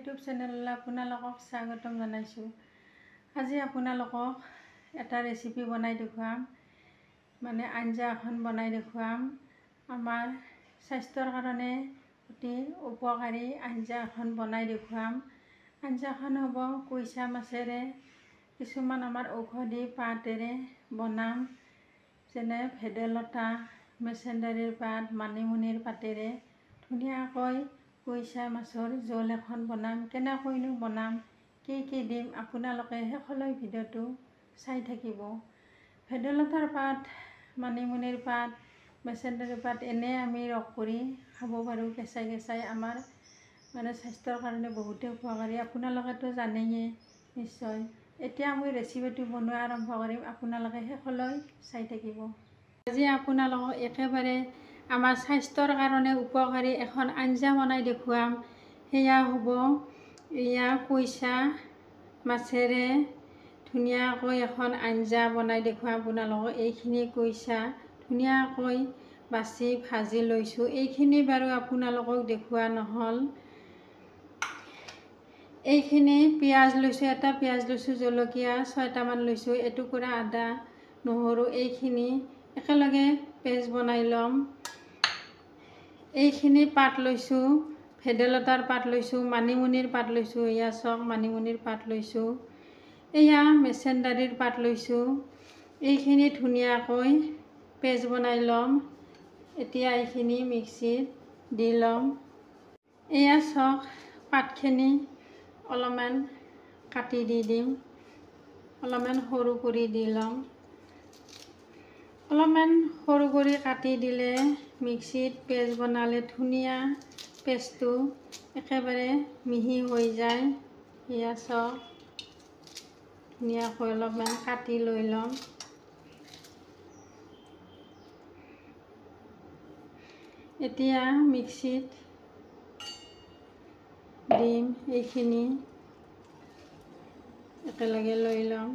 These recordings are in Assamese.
ইউটিউব চেনেললৈ আপোনালোকক স্বাগতম জনাইছোঁ। আজি আপোনালোকক এটা ৰেচিপি বনাই দেখুৱাম, মানে আঞ্জা এখন বনাই দেখুৱাম। আমাৰ স্বাস্থ্যৰ কাৰণে অতি উপকাৰী আঞ্জা এখন বনাই দেখুৱাম। আঞ্জাখন হ'ব কুইছা মাছেৰে, কিছুমান আমাৰ ঔষধি পাতেৰে বনাম, যেনে ভেদাইলতা, মেছেণ্ডাৰীৰ পাত, মানিমুনিৰ পাতেৰে ধুনীয়াকৈ কুইছা মাছৰ জোল এখন বনাম। কেনেকৈনো বনাম, কি কি দিম, আপোনালোকে শেষলৈ ভিডিঅ'টো চাই থাকিব। ভেদাইলতাৰ পাত, মানিমুনিৰ পাত, মেছেণ্ডাৰীৰ পাত এনেই আমি ৰস কৰি খাব পাৰোঁ কেঁচাই কেঁচাই। আমাৰ মানে স্বাস্থ্যৰ কাৰণে বহুতেই উপকাৰী, আপোনালোকেতো জানেই নিশ্চয়। এতিয়া মই ৰেচিপিটো বনোৱা আৰম্ভ কৰিম, আপোনালোকে শেষলৈ চাই থাকিব। আজি আপোনালোকক একেবাৰে আমাৰ স্বাস্থ্যৰ কাৰণে উপকাৰী এখন আঞ্জা বনাই দেখুৱাম। সেয়া হ'ব এয়া কুইছা মাছেৰে ধুনীয়াকৈ এখন আঞ্জা বনাই দেখুৱাম আপোনালোকক। এইখিনি কুইছা ধুনীয়াকৈ বাছি ভাজি লৈছোঁ। এইখিনি বাৰু আপোনালোকক দেখুওৱা নহ'ল। এইখিনি পিঁয়াজ লৈছোঁ, এটা পিঁয়াজ লৈছোঁ, জলকীয়া 6টামান লৈছোঁ, এটুকুৰা আদা, নহৰু, এইখিনি একেলগে পেষ্ট বনাই ল'ম। এইখিনি পাত লৈছোঁ, ভেদাইলতাৰ পাত লৈছোঁ, মানিমুনিৰ পাত লৈছোঁ, এয়া চাওক মানিমুনিৰ পাত লৈছোঁ, এয়া মেছেণ্ডাৰীৰ পাত লৈছোঁ। এইখিনি ধুনীয়াকৈ পেষ্ট বনাই ল'ম। এতিয়া এইখিনি মিক্সিত দি ল'ম। এয়া চাওক পাতখিনি অলপমান কাটি দি দিম, অলপমান সৰু কৰি দি ল'ম। অলপমান সৰু কৰি কাটি দিলে মিক্সিত পেষ্ট বনালে ধুনীয়া পেষ্টটো একেবাৰে মিহি হৈ যায়। এয়া চাওক ধুনীয়াকৈ অলপমান কাটি লৈ ল'ম। এতিয়া মিক্সিত দিম, এইখিনি একেলগে লৈ ল'ম।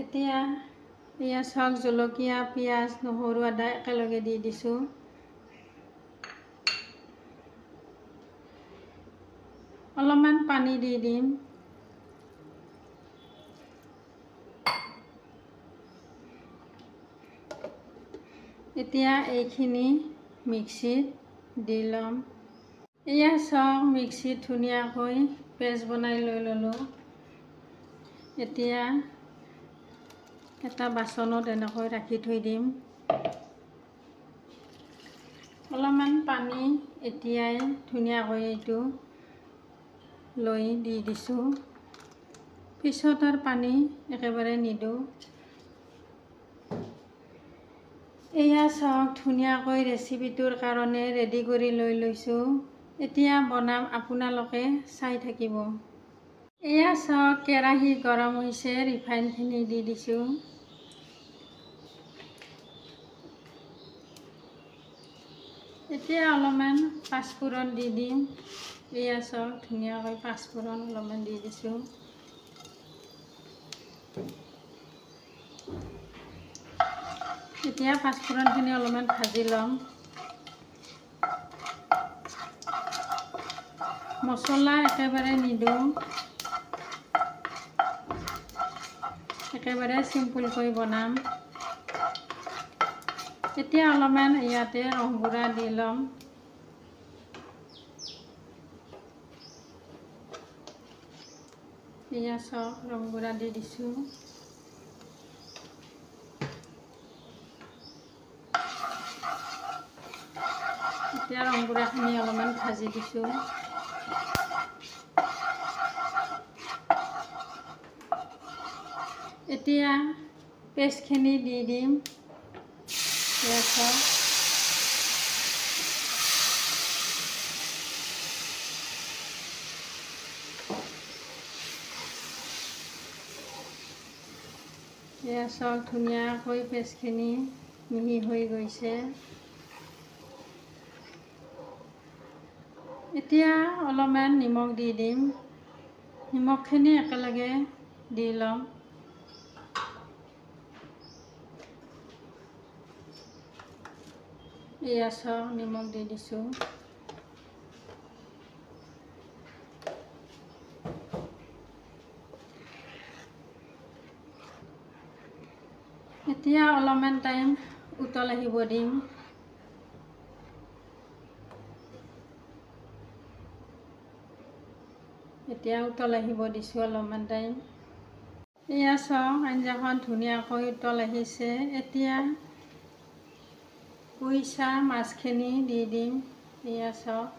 এতিয়া এয়া চাওক জলকীয়া, পিঁয়াজ, নহৰু, আদা একেলগে দি দিছোঁ। অলপমান পানী দি দিম। এতিয়া এইখিনি মিক্সিত দি ল'ম। এয়া চাওক মিক্সিত ধুনীয়াকৈ পেষ্ট বনাই লৈ ল'লোঁ। এতিয়া এটা বাচনত এনেকৈ ৰাখি থৈ দিম। অলপমান পানী এতিয়াই ধুনীয়াকৈ এইটো লৈ দি দিছোঁ। পিছত আৰু পানী একেবাৰে নিদিওঁ। এয়া চাওক ধুনীয়াকৈ ৰেচিপিটোৰ কাৰণে ৰেডি কৰি লৈ লৈছোঁ। এতিয়া বনাম, আপোনালোকে চাই থাকিব। এয়া চাওক কেৰাহী গৰম হৈছে, ৰিফাইনখিনি দি দিছোঁ। এতিয়া অলপমান পাঁচফোৰণ দি দিম। এয়া চাওক ধুনীয়াকৈ পাঁচফোৰণ অলপমান দি দিছোঁ। এতিয়া পাঁচফোৰণখিনি অলপমান ভাজি ল'ম। মছলা একেবাৰে নিদিওঁ, একেবাৰে চিম্পুলকৈ বনাম। এতিয়া অলপমান ইয়াতে ৰংগুড়া দি ল'ম। এয়া চাওক ৰংগুড়া দি দিছোঁ। এতিয়া ৰংগুড়াখিনি অলপমান ভাজি দিছোঁ। এতিয়া পেষ্টখিনি দি দিম। এয়া চাওক এয়া চাওক ধুনীয়াকৈ পেষ্টখিনি মিহি হৈ গৈছে। এতিয়া অলপমান নিমখ দি দিম। নিমখখিনি একেলগে দি ল'ম। এয়া চাওক নিমখ দি দিছোঁ। এতিয়া অলপমান টাইম উতল আহিব দিম। এতিয়া উতল আহিব দিছোঁ অলপমান টাইম। এয়া চাওক আঞ্জাখন ধুনীয়াকৈ উতল আহিছে। এতিয়া কুইছা মাছখিনি দি দিম। এয়া চাওক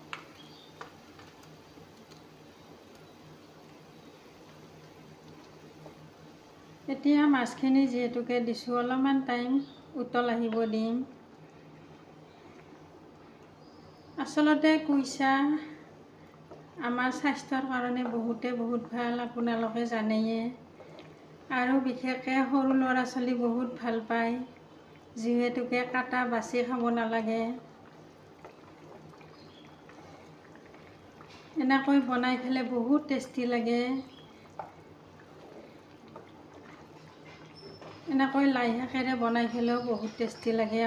এতিয়া মাছখিনি যিহেতুকে দিছোঁ অলপমান টাইম উতল আহিব দিম। আচলতে কুইছা আমাৰ স্বাস্থ্যৰ কাৰণে বহুত ভাল, আপোনালোকে জানেয়ে। আৰু বিশেষকৈ সৰু ল'ৰা ছোৱালী বহুত ভাল পায়, যিহেতুকে কাটা বাছি খাব নালাগে। এনেকৈ বনাই পেলাই বহুত টেষ্টি লাগে। এনেকৈ লাই শাকেৰে বনাই পেলাইও বহুত টেষ্টি লাগে।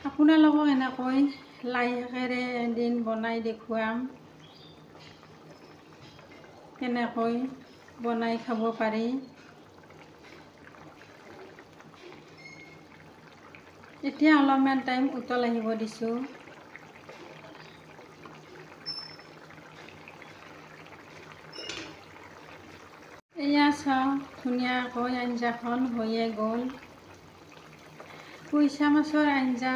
আপোনালোকক এনেকৈ লাই শাকেৰে এদিন বনাই দেখুৱাম, কেনেকৈ বনাই খাব পাৰি। এতিয়া অলপমান টাইম উতল আহিব দিছোঁ। এয়া চাওক ধুনীয়াকৈ আঞ্জাখন হৈয়ে গ'ল। কুইছা মাছৰ আঞ্জা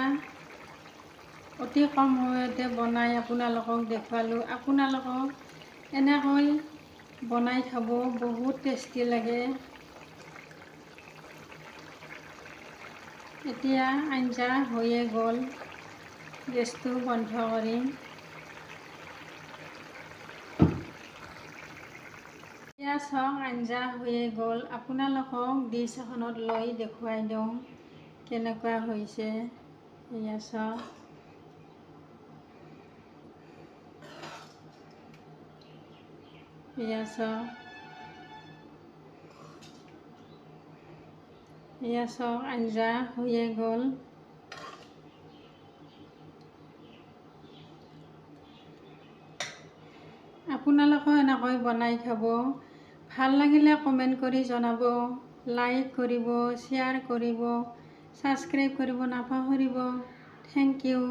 অতি কম সময়তে বনাই আপোনালোকক দেখুৱালোঁ। আপোনালোকক এনেকৈ বনাই খাব, বহুত টেষ্টি লাগে। এতিয়া আঞ্জা হৈয়ে গ'ল, গেছটো বন্ধ কৰিম। এয়া চাওক আঞ্জা হৈয়ে গ'ল। আপোনালোকক ডিছ এখনত লৈ দেখুৱাই দিওঁ কেনেকুৱা হৈছে। এয়া চাওক এয়া চাওক এয়া চাওক আঞ্জা হৈয়ে গ'ল। আপোনালোকেও এনেকৈ বনাই খাব। ভাল লাগিলে কমেণ্ট কৰি জনাব, লাইক কৰিব, শ্বেয়াৰ কৰিব, ছাবস্ক্ৰাইব কৰিব নাপাহৰিব। Thank U.